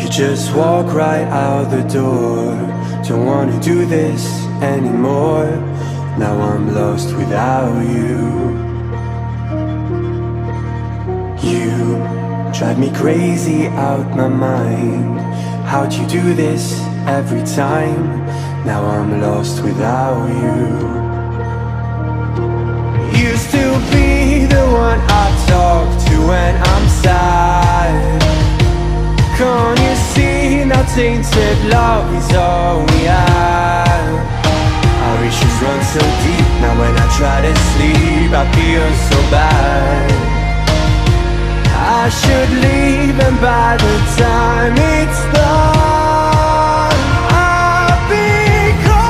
just walk right out the door. Don't wanna do this anymore. Now I'm lost without you. You drive me crazy out my mind. How'd you do this every time? Now I'm lost without you. Used to be the one I talk to when I'm sad. Can't you see now tainted love is all we have? Our issues run so deep, now when I try to sleep I feel so bad. I should leave and by the time it's done I'll be gone.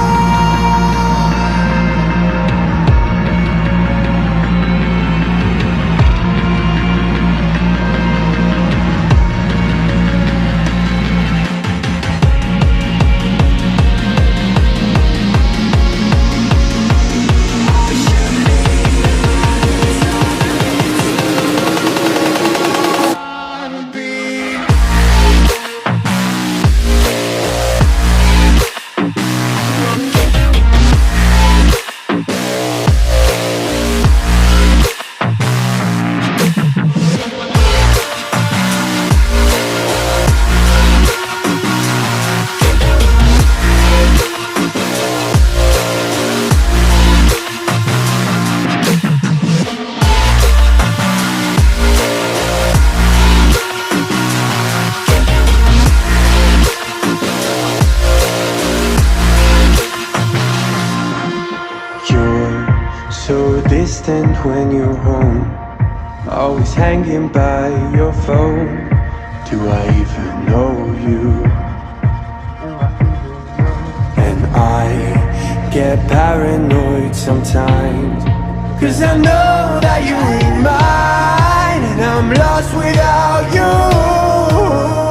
So distant when you're home, always hanging by your phone. Do I even know you? And I get paranoid sometimes, 'cause I know that you ain't mine, and I'm lost without you.